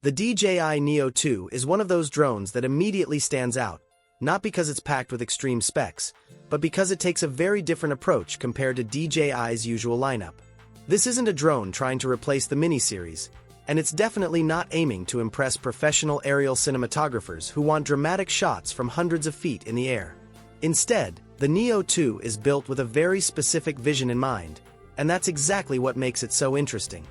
The DJI Neo 2 is one of those drones that immediately stands out, not because it's packed with extreme specs, but because it takes a very different approach compared to DJI's usual lineup. This isn't a drone trying to replace the mini-series, and it's definitely not aiming to impress professional aerial cinematographers who want dramatic shots from hundreds of feet in the air. Instead, the Neo 2 is built with a very specific vision in mind, and that's exactly what makes it so interesting.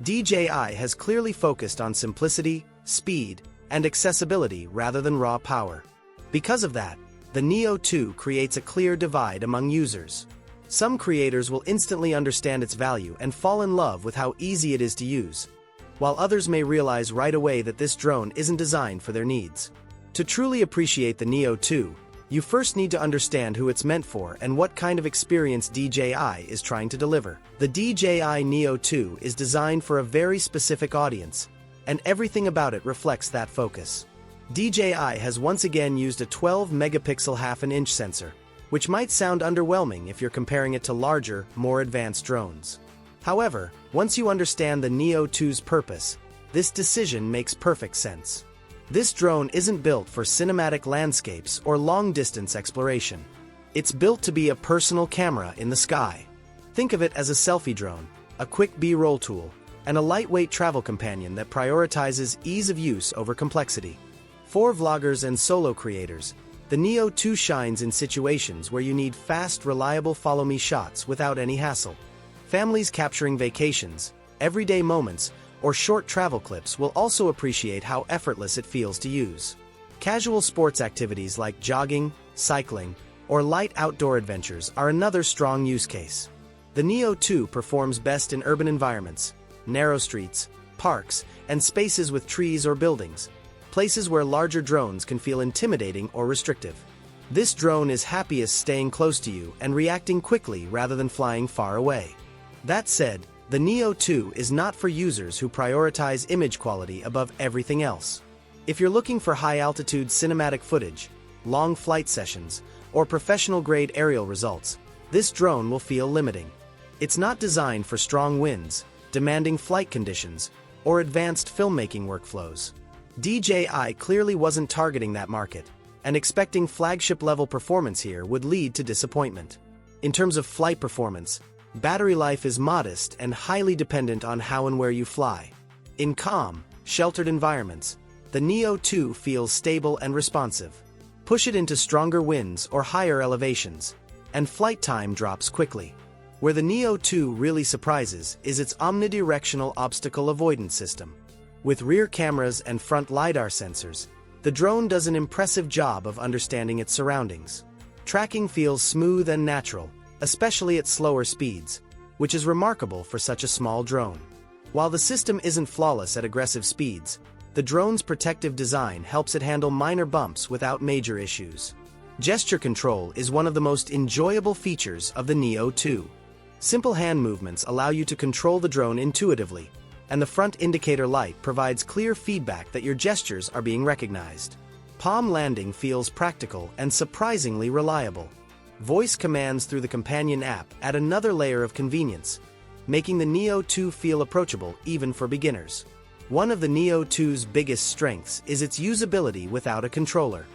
DJI has clearly focused on simplicity, speed, and accessibility rather than raw power. Because of that, the Neo 2 creates a clear divide among users. Some creators will instantly understand its value and fall in love with how easy it is to use, while others may realize right away that this drone isn't designed for their needs. To truly appreciate the Neo 2, you first need to understand who it's meant for and what kind of experience DJI is trying to deliver. The DJI Neo 2 is designed for a very specific audience, and everything about it reflects that focus. DJI has once again used a 12-megapixel half-an-inch sensor, which might sound underwhelming if you're comparing it to larger, more advanced drones. However, once you understand the Neo 2's purpose, this decision makes perfect sense. This drone isn't built for cinematic landscapes or long-distance exploration. It's built to be a personal camera in the sky. Think of it as a selfie drone, a quick B-roll tool, and a lightweight travel companion that prioritizes ease of use over complexity. For vloggers and solo creators, the Neo 2 shines in situations where you need fast, reliable follow-me shots without any hassle. Families capturing vacations, everyday moments, or short travel clips will also appreciate how effortless it feels to use. Casual sports activities like jogging, cycling, or light outdoor adventures are another strong use case. The Neo 2 performs best in urban environments, narrow streets, parks, and spaces with trees or buildings, places where larger drones can feel intimidating or restrictive. This drone is happiest staying close to you and reacting quickly rather than flying far away. That said, the Neo 2 is not for users who prioritize image quality above everything else. If you're looking for high-altitude cinematic footage, long flight sessions, or professional-grade aerial results, this drone will feel limiting. It's not designed for strong winds, demanding flight conditions, or advanced filmmaking workflows. DJI clearly wasn't targeting that market, and expecting flagship-level performance here would lead to disappointment. In terms of flight performance, battery life is modest and highly dependent on how and where you fly. In calm, sheltered environments, the Neo 2 feels stable and responsive. Push it into stronger winds or higher elevations, and flight time drops quickly. Where the Neo 2 really surprises is its omnidirectional obstacle avoidance system. With rear cameras and front LiDAR sensors, the drone does an impressive job of understanding its surroundings. Tracking feels smooth and natural, especially at slower speeds, which is remarkable for such a small drone. While the system isn't flawless at aggressive speeds, the drone's protective design helps it handle minor bumps without major issues. Gesture control is one of the most enjoyable features of the Neo 2. Simple hand movements allow you to control the drone intuitively, and the front indicator light provides clear feedback that your gestures are being recognized. Palm landing feels practical and surprisingly reliable. Voice commands through the companion app add another layer of convenience, making the Neo 2 feel approachable even for beginners. One of the Neo 2's biggest strengths is its usability without a controller.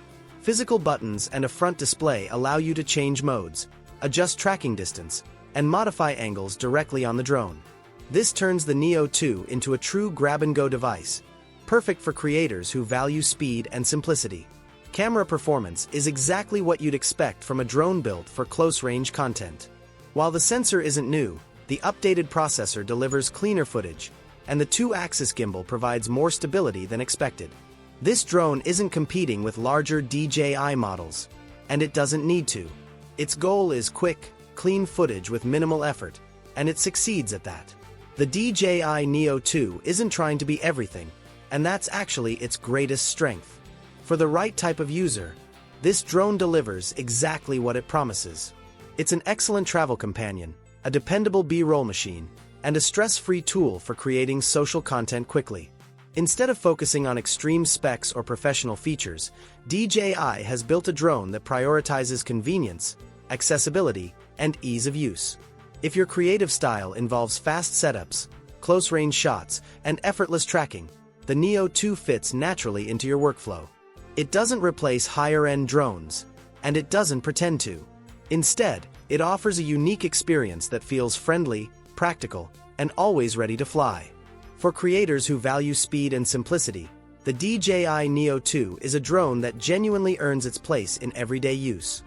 Physical buttons and a front display allow you to change modes, adjust tracking distance, and modify angles directly on the drone. This turns the Neo 2 into a true grab-and-go device, perfect for creators who value speed and simplicity. Camera performance is exactly what you'd expect from a drone built for close-range content. While the sensor isn't new, the updated processor delivers cleaner footage, and the 2-axis gimbal provides more stability than expected. This drone isn't competing with larger DJI models, and it doesn't need to. Its goal is quick, clean footage with minimal effort, and it succeeds at that. The DJI Neo 2 isn't trying to be everything, and that's actually its greatest strength. For the right type of user, this drone delivers exactly what it promises. It's an excellent travel companion, a dependable B-roll machine, and a stress-free tool for creating social content quickly. Instead of focusing on extreme specs or professional features, DJI has built a drone that prioritizes convenience, accessibility, and ease of use. If your creative style involves fast setups, close-range shots, and effortless tracking, the Neo 2 fits naturally into your workflow. It doesn't replace higher-end drones, and it doesn't pretend to. Instead, it offers a unique experience that feels friendly, practical, and always ready to fly. For creators who value speed and simplicity, the DJI Neo 2 is a drone that genuinely earns its place in everyday use.